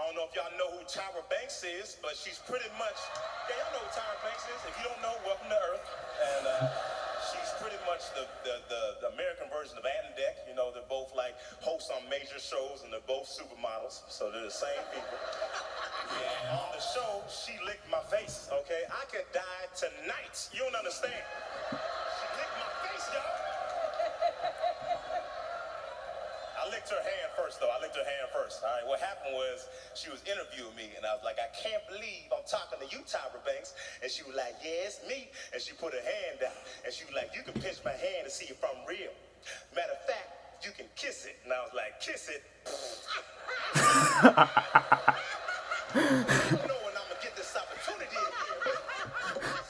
don't know if y'all know who Tyra Banks is, but she's pretty much, yeah, y'all know who Tyra Banks is. If you don't know, welcome to Earth. And she's pretty much the American version of Ann Deck. You know, they're both like hosts on major shows, and they're both supermodels, so they're the same people. And on the show, she licked my face, okay? I could die tonight. You don't understand. She licked my face, y'all. I licked her hand first, though. All right, what happened was she was interviewing me, and I was like, I can't believe I'm talking to you, Tyra Banks. And she was like, yeah, it's me. And she put her hand out, and she was like, you can pinch my hand to see if I'm real. Matter of fact, you can kiss it. And I was like, kiss it? I don't know when I'm going to get this opportunity again.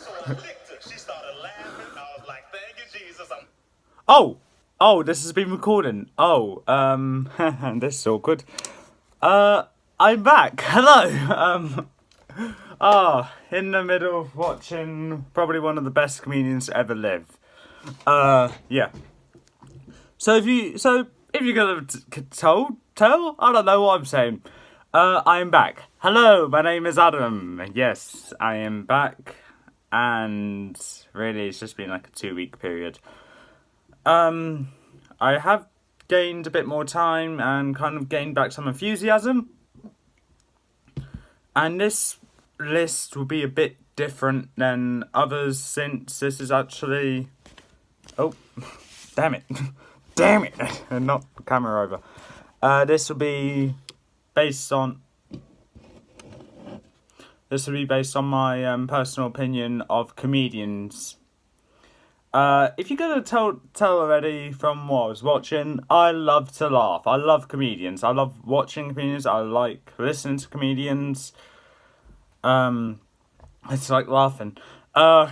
So I licked her. She started laughing. I was like, thank you, Jesus. Oh, this has been recording. This is awkward. I'm back. Hello. In the middle of watching probably one of the best comedians to ever live. Yeah. So if you're gonna tell, I don't know what I'm saying. I'm back. Hello, my name is Adam. Yes, I am back. And really, it's just been like a 2-week period. I have gained a bit more time and kind of gained back some enthusiasm. And this list will be a bit different than others since this is actually... Oh, damn it. Damn it. Not the camera over. This will be based on my personal opinion of comedians. If you're gonna tell already from what I was watching, I love to laugh. I love comedians. I love watching comedians. I like listening to comedians. It's like laughing. And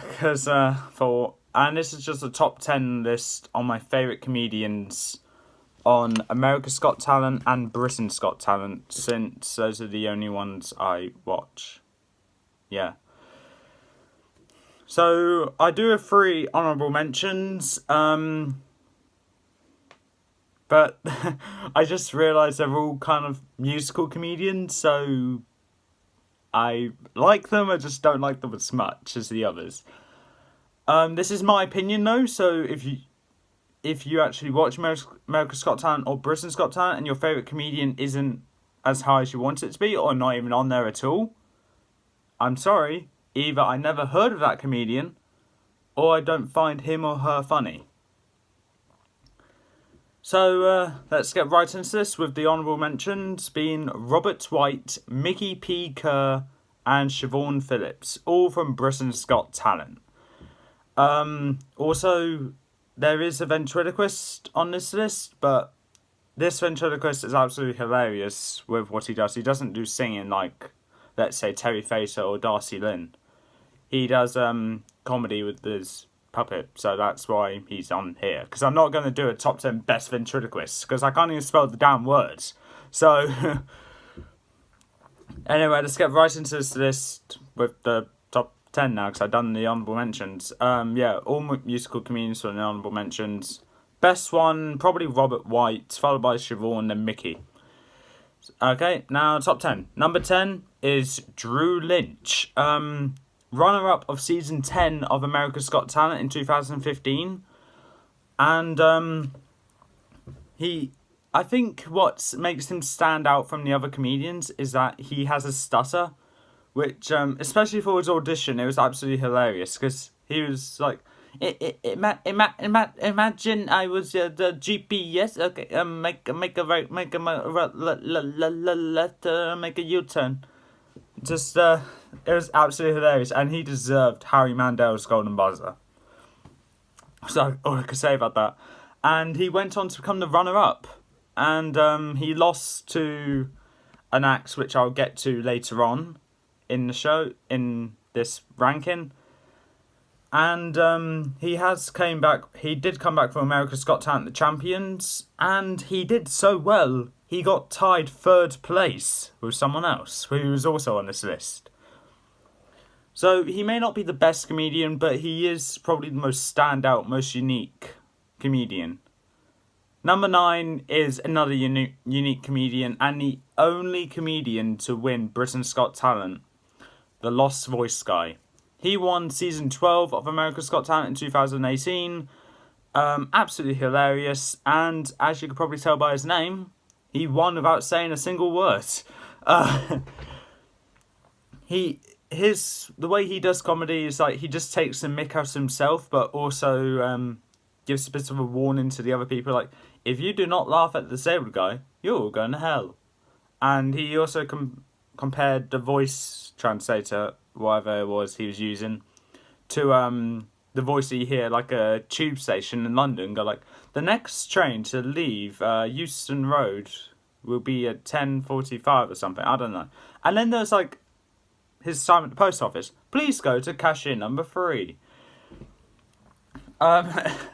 this is just a top 10 list on my favourite comedians on America's Got Talent and Britain's Got Talent, since those are the only ones I watch. Yeah. So, I do have 3 honourable mentions, but I just realised they're all kind of musical comedians, so I like them, I just don't like them as much as the others. This is my opinion though, so if you actually watch America's Got Talent or Britain's Got Talent and your favourite comedian isn't as high as you want it to be, or not even on there at all, I'm sorry. Either I never heard of that comedian, or I don't find him or her funny. So, let's get right into this with the honourable mentions being Robert White, Mickey P. Kerr, and Siobhan Phillips, all from Britain's Got Talent. Also, there is a ventriloquist on this list, but this ventriloquist is absolutely hilarious with what he does. He doesn't do singing like, let's say, Terry Facer or Darcy Lynn. He does comedy with his puppet, so that's why he's on here. Because I'm not going to do a top 10 best ventriloquists, because I can't even spell the damn words. So, anyway, let's get right into this list with the top 10 now, because I've done the honourable mentions. Yeah, all musical comedians for the honourable mentions. Best one, probably Robert White, followed by Siobhan, then Mickey. Okay, now top 10. Number 10 is Drew Lynch. Runner-up of season 10 of America's Got Talent in 2015. And I think what makes him stand out from the other comedians is that he has a stutter, which, especially for his audition, it was absolutely hilarious, because he was like, imagine I was the GPS, okay, make a U-turn. Just, it was absolutely hilarious, and he deserved Harry Mandel's Golden Buzzer. So, all I could say about that. And he went on to become the runner-up, and he lost to an act which I'll get to later on in the show, in this ranking. And he did come back from America's Got Talent, the champions, and he did so well, he got tied 3rd place with someone else, who was also on this list. So he may not be the best comedian, but he is probably the most standout, most unique comedian. Number 9 is another unique comedian and the only comedian to win Britain's Got Talent, the Lost Voice guy. He won season 12 of America's Got Talent in 2018. Absolutely hilarious, and as you could probably tell by his name, he won without saying a single word. The way he does comedy is like he just takes the mick out of himself, but also gives a bit of a warning to the other people, like, if you do not laugh at the disabled guy, you're going to hell. And he also compared the voice translator, whatever it was he was using, to the voice you hear like a tube station in London, go like, the next train to leave Euston Road will be at 10:45 or something, I don't know. And then there's like his time at the post office, please go to cashier number 3.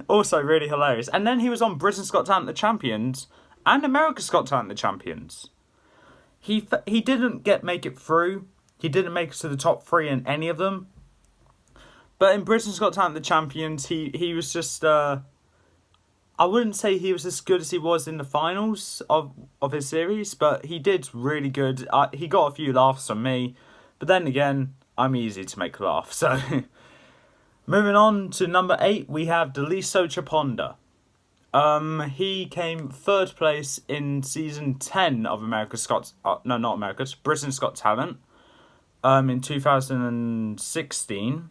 Also really hilarious. And then he was on Britain's Got Talent, the Champions, and America's Got Talent, the Champions. He didn't make it through. He didn't make it to the top 3 in any of them. But in Britain's Got Talent, the Champions, he was just... I wouldn't say he was as good as he was in the finals of his series, but he did really good. He got a few laughs from me. But then again, I'm easy to make laugh, so... Moving on to number 8, we have Daliso Chaponda. He came 3rd place in season 10 of Britain's Got Talent, in 2016.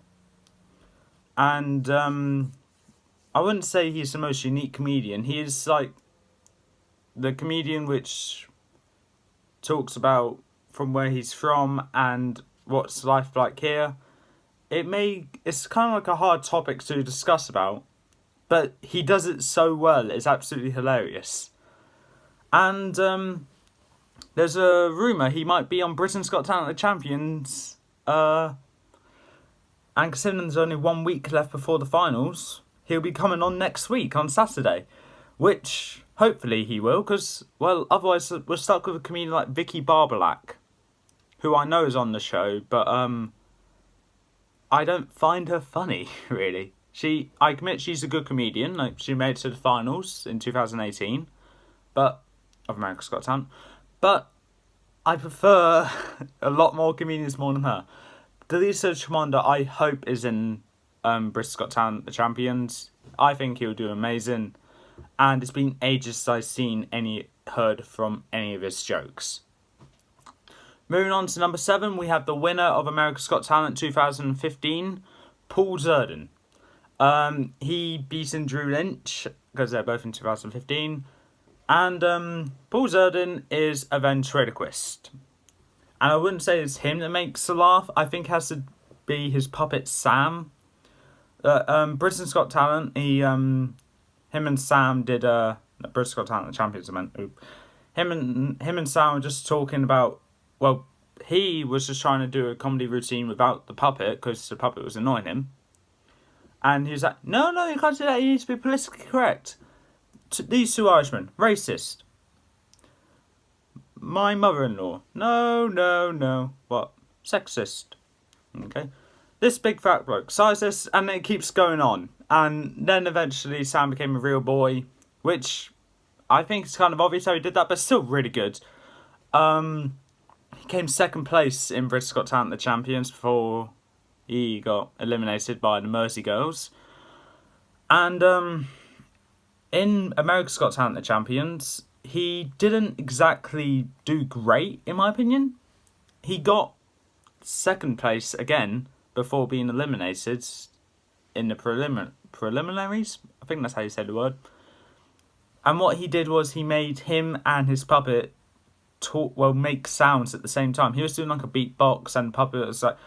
And I wouldn't say he's the most unique comedian. He is like the comedian which talks about from where he's from and what's life like here. It's kind of like a hard topic to discuss about, but he does it so well, it's absolutely hilarious. And there's a rumour he might be on Britain's Got Talent, the Champions, and considering there's only 1 week left before the finals, he'll be coming on next week on Saturday, which hopefully he will, because, well, otherwise we're stuck with a comedian like Vicky Barbalack, who I know is on the show, but I don't find her funny, really. I admit she's a good comedian. Like, she made it to the finals in 2018, of America's Got Talent. But I prefer a lot more comedians more than her. Daliso Chaponda, I hope, is in Britain's Got Talent, the Champions. I think he'll do amazing. And it's been ages since I've heard from any of his jokes. Moving on to number 7, we have the winner of America's Got Talent 2015, Paul Zerden. He beaten Drew Lynch, because they're both in 2015. And Paul Zerden is a ventriloquist. And I wouldn't say it's him that makes the laugh. I think it has to be his puppet Sam. Britain's Got Talent, him and Sam did... Britain's Got Talent, the Champions, I meant. Him and Sam were just talking about... Well, he was just trying to do a comedy routine without the puppet, because the puppet was annoying him. And he was like, no, you can't do that, you need to be politically correct. These 2 Irishmen, racist. My mother-in-law, no. What? Sexist. Okay. This big fat bloke, sizist, and it keeps going on. And then eventually Sam became a real boy, which I think it's kind of obvious how he did that, but still really good. He came 2nd place in Britain's Got Talent, the Champions, before he got eliminated by the Mersey Girls. And in America's Got Talent, the Champions, he didn't exactly do great, in my opinion. He got 2nd place again before being eliminated in the preliminaries. I think that's how you say the word. And what he did was he made him and his puppet make sounds at the same time. He was doing like a beatbox and the puppet was like...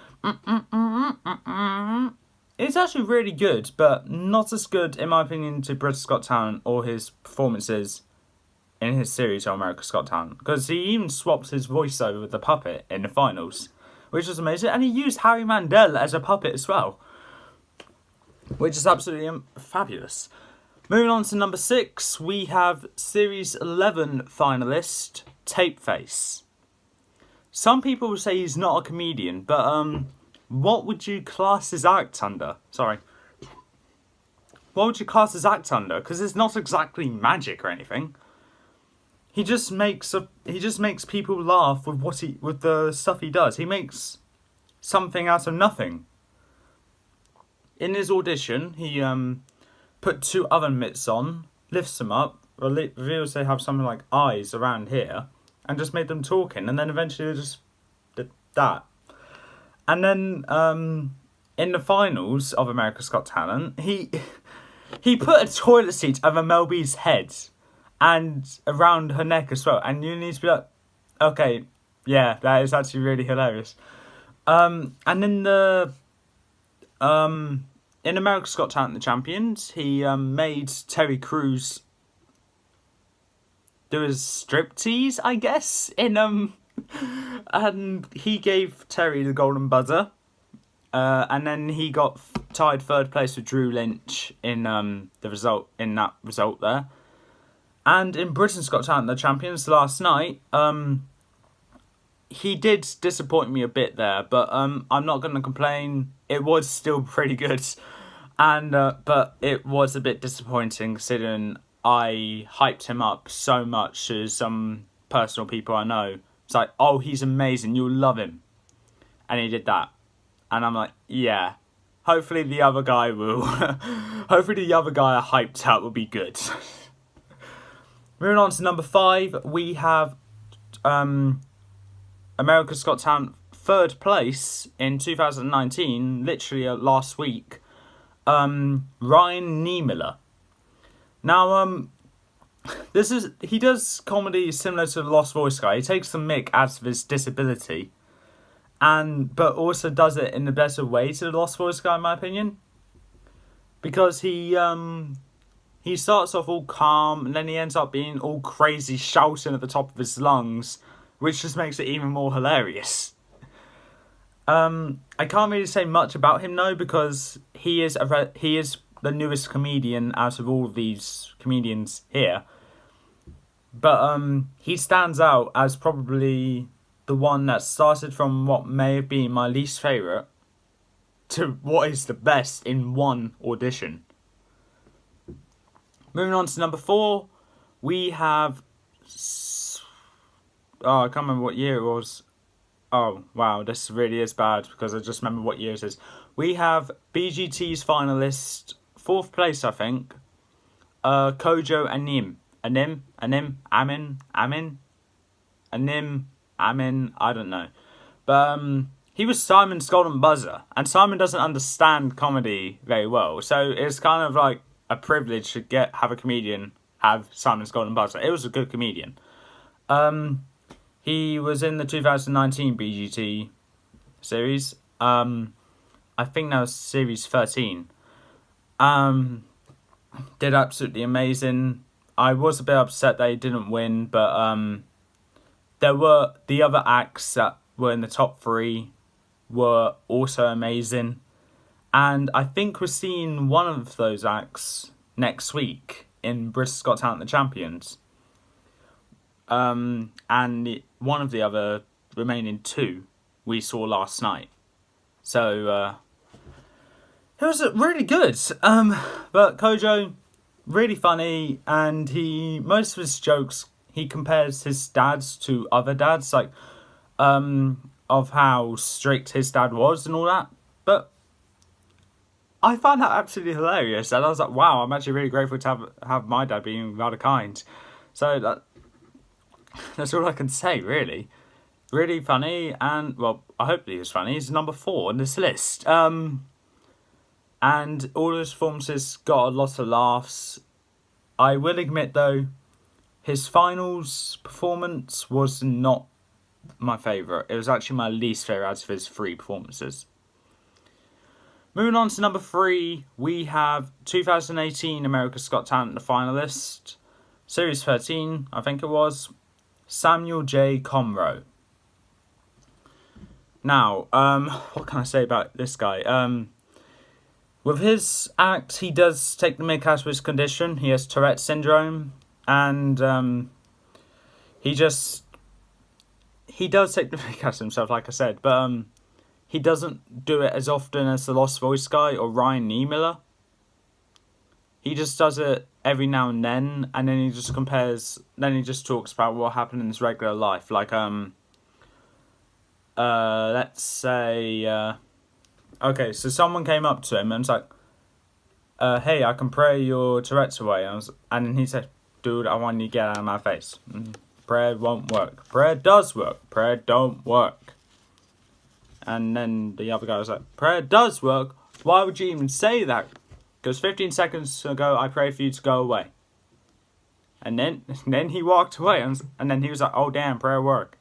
It's actually really good, but not as good, in my opinion, to Britain's Got Talent or his performances in his series on America's Got Talent. Because he even swapped his voiceover with the puppet in the finals, which was amazing. And he used Harry Mandel as a puppet as well, which is absolutely fabulous. Moving on to number 6, we have Series 11 finalist, Tapeface. Some people will say he's not a comedian, but what would you class his act under? Sorry. what would you class his act under? Because it's not exactly magic or anything. He just makes people laugh with the stuff he does. He makes something out of nothing. In his audition, he put 2 oven mitts on, lifts them up, reveals they have something like eyes around here, and just made them talking, and then eventually they just did that. And then in the finals of America's Got Talent, he put a toilet seat over Mel B's head and around her neck as well, and you need to be like, okay, yeah, that is actually really hilarious. And in the in America's Got Talent, the Champions, he made Terry Crews do his striptease, I guess, and he gave Terry the golden buzzer, and then he got tied 3rd place with Drew Lynch in that result there. And in Britain's Got Talent, the Champions, last night, he did disappoint me a bit there, but I'm not going to complain. It was still pretty good, and but it was a bit disappointing considering I hyped him up so much to some personal people I know. It's like, oh, he's amazing, you'll love him, and he did that, and I'm like, yeah. Hopefully the other guy will. Hopefully the other guy I hyped out will be good. Moving on to number 5, we have America's Got Talent 3rd place in 2019, literally last week, Ryan Niemiller. Now, he does comedy similar to the Lost Voice guy. He takes the mick out of his disability, but also does it in a better way to the Lost Voice guy, in my opinion, because he starts off all calm, and then he ends up being all crazy, shouting at the top of his lungs, which just makes it even more hilarious. I can't really say much about him though, because he is the newest comedian out of all of these comedians here. But he stands out as probably the one that started from what may have been my least favourite to what is the best in one audition. Moving on to number 4, we have... Oh, I can't remember what year it was. Oh, wow, this really is bad because I just remember what year it is. We have BGT's finalist, 4th place, I think. Kojo Anim. Anim, I don't know. But he was Simon's golden buzzer, and Simon doesn't understand comedy very well, so it's kind of like a privilege to have a comedian have Simon's golden buzzer. It was a good comedian. He was in the 2019 BGT series. I think that was series 13. Did absolutely amazing. I was a bit upset that he didn't win, but there were the other acts that were in the top 3 were also amazing. And I think we're seeing one of those acts next week in Britain's Got Talent, the Champions. And one of the other remaining 2 we saw last night. So it was really good. But Kojo, really funny, and most of his jokes, he compares his dads to other dads, like of how strict his dad was and all that. But I found that absolutely hilarious, and I was like, wow, I'm actually really grateful to have my dad being rather kind. So that's all I can say, really. Really funny, and, well, I hope he was funny. He's number 4 on this list. And all his performances got a lot of laughs. I will admit, though, his finals performance was not my favourite. It was actually my least favourite out of his 3 performances. Moving on to number 3, we have 2018 America's Got Talent, the finalist. Series 13, I think it was. Samuel J. Comroe. Now, what can I say about this guy? With his act, he does take the mick out of his condition. He has Tourette's syndrome, and he does take the mick out of himself, like I said, but he doesn't do it as often as the Lost Voice guy or Ryan Niemiller. he just does it every now and then he just compares. Then he just talks about what happened in his regular life, like let's say okay, so someone came up to him and was like, hey, I can pray your Tourette's away. And then he said, dude, I want you to get out of my face. Prayer won't work. Prayer does work. Prayer don't work. And then the other guy was like, prayer does work. Why would you even say that? Because 15 seconds ago, I prayed for you to go away. And then he walked away. And then he was like, oh, damn, prayer work.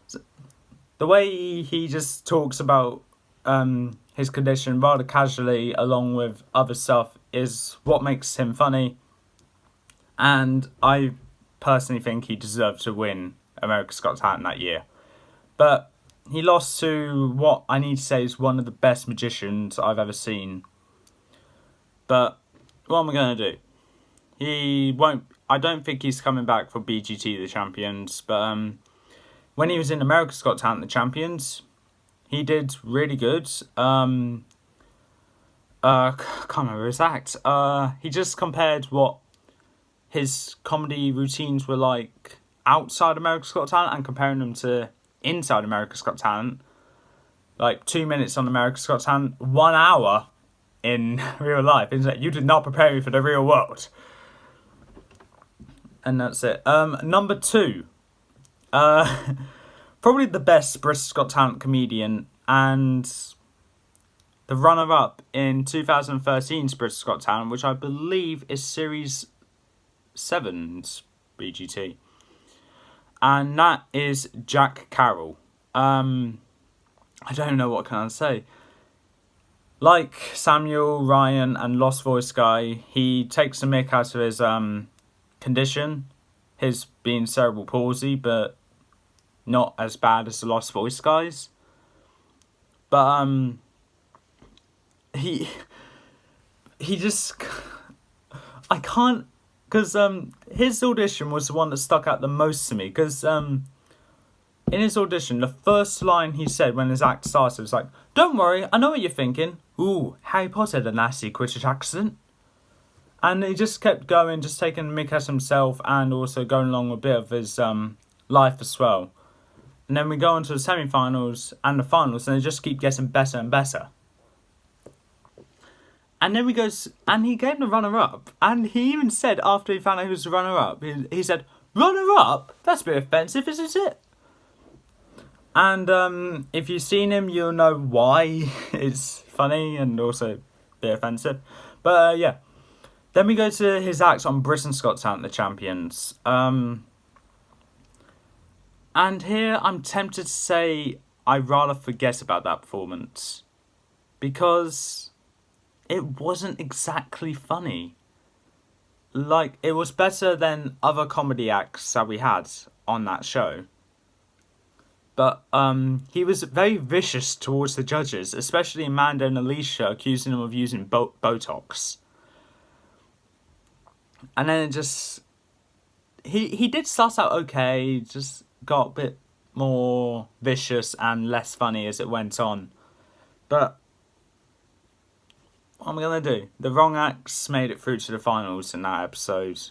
So, the way he just talks about his condition rather casually along with other stuff is what makes him funny. And I personally think he deserved to win America's Got Talent that year. But he lost to what I need to say is one of the best magicians I've ever seen. But what am I going to do? He won't. I don't think he's coming back for BGT the Champions. But when he was in America's Got Talent the Champions, he did really good. Can't remember his act. He just compared what his comedy routines were like outside America's Got Talent and comparing them to inside America's Got Talent. Like 2 minutes on America's Got Talent, 1 hour in real life. It's like, you did not prepare me for the real world. And that's it. Number 2. Probably the best Britain's Got Talent comedian and the runner-up in 2013's Britain's Got Talent, which I believe is Series 7's BGT. And that is Jack Carroll. I don't know what can I say. Like Samuel, Ryan and Lost Voice Guy, he takes the mick out of his condition, his being cerebral palsy, but not as bad as the Lost Voice Guys. But he just, I can't, because his audition was the one that stuck out the most to me, because in his audition, the first line he said when his act started was like, don't worry, I know what you're thinking. Ooh, Harry Potter had a nasty Quidditch accident. And he just kept going, just taking the mick at himself and also going along with a bit of his life as well. And then we go on to the semi-finals and the finals, and they just keep getting better and better. And then and he gave the runner-up. And he even said, after he found out he was the runner-up, he said, runner-up? That's a bit offensive, isn't it? And if you've seen him, you'll know why it's funny and also a bit offensive. But yeah. Then we go to his act on Britain's Got Talent, the Champions. And here I'm tempted to say I'd rather forget about that performance. Because it wasn't exactly funny. Like, it was better than other comedy acts that we had on that show. But he was very vicious towards the judges, especially Amanda and Alicia accusing him of using Botox. And then it just... He did start out okay, just got a bit more vicious and less funny as it went on. But what am I going to do? The wrong acts made it through to the finals in that episode.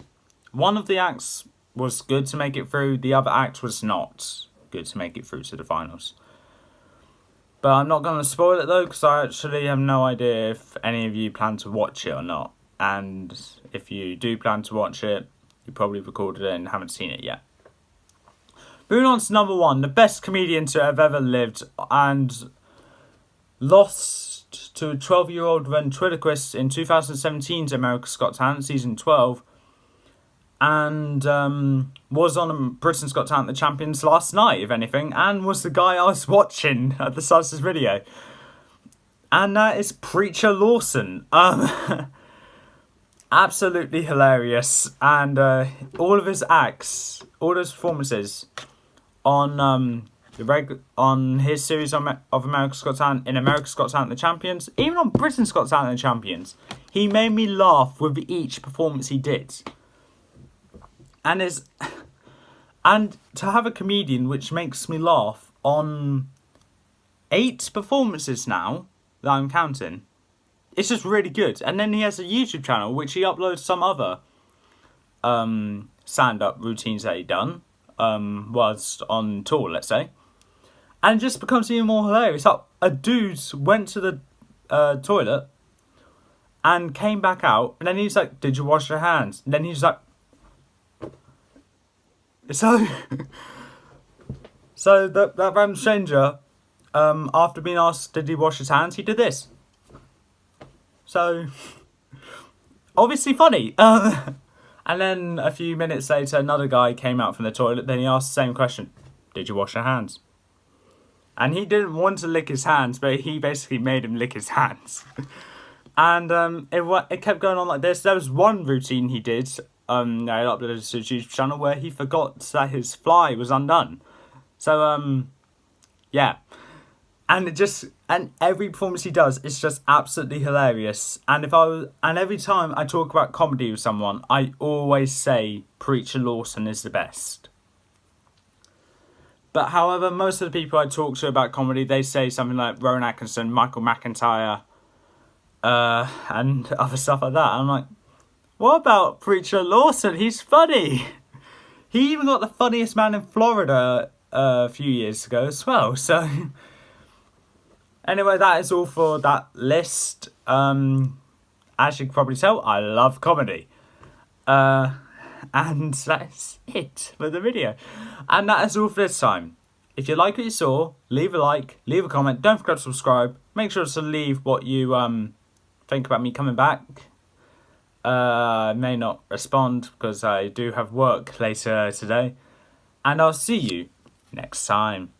One of the acts was good to make it through, the other act was not good to make it through to the finals. But I'm not going to spoil it though, because I actually have no idea if any of you plan to watch it or not. And if you do plan to watch it, you probably recorded it and haven't seen it yet. Moving on to number 1, the best comedian to have ever lived and lost to a 12-year-old ventriloquist in 2017's America's Got Talent, season 12. And was on Britain's Got Talent, the Champions last night, if anything, and was the guy I was watching at the start of this video. And that is Preacher Lawson. Absolutely hilarious, and all of his acts, all his performances on on his series of America's Got Talent, in America's Got Talent, the Champions, even on Britain's Got Talent, the Champions, he made me laugh with each performance he did. And to have a comedian which makes me laugh on 8 performances now that I'm counting it's just really good. And then he has a YouTube channel which he uploads some other stand-up routines that he done whilst on tour, let's say, and it just becomes even more hilarious. Like, a dude went to the toilet and came back out, and then he's like, "Did you wash your hands?" And then he's like, so so that random stranger, after being asked did he wash his hands, he did this. So obviously funny. And then a few minutes later, another guy came out from the toilet. Then he asked the same question: "Did you wash your hands?" And he didn't want to lick his hands, but he basically made him lick his hands. And it kept going on like this. There was one routine he did, I uploaded to his YouTube channel, where he forgot that his fly was undone. So yeah. And every performance he does is just absolutely hilarious. And every time I talk about comedy with someone, I always say Preacher Lawson is the best. But however, most of the people I talk to about comedy, they say something like Rowan Atkinson, Michael McIntyre, and other stuff like that. I'm like, what about Preacher Lawson? He's funny. He even got the funniest man in Florida a few years ago as well. So anyway, that is all for that list. As you can probably tell, I love comedy. And that's it for the video. And that is all for this time. If you like what you saw, leave a like, leave a comment, don't forget to subscribe. Make sure to leave what you think about me coming back. I may not respond because I do have work later today. And I'll see you next time.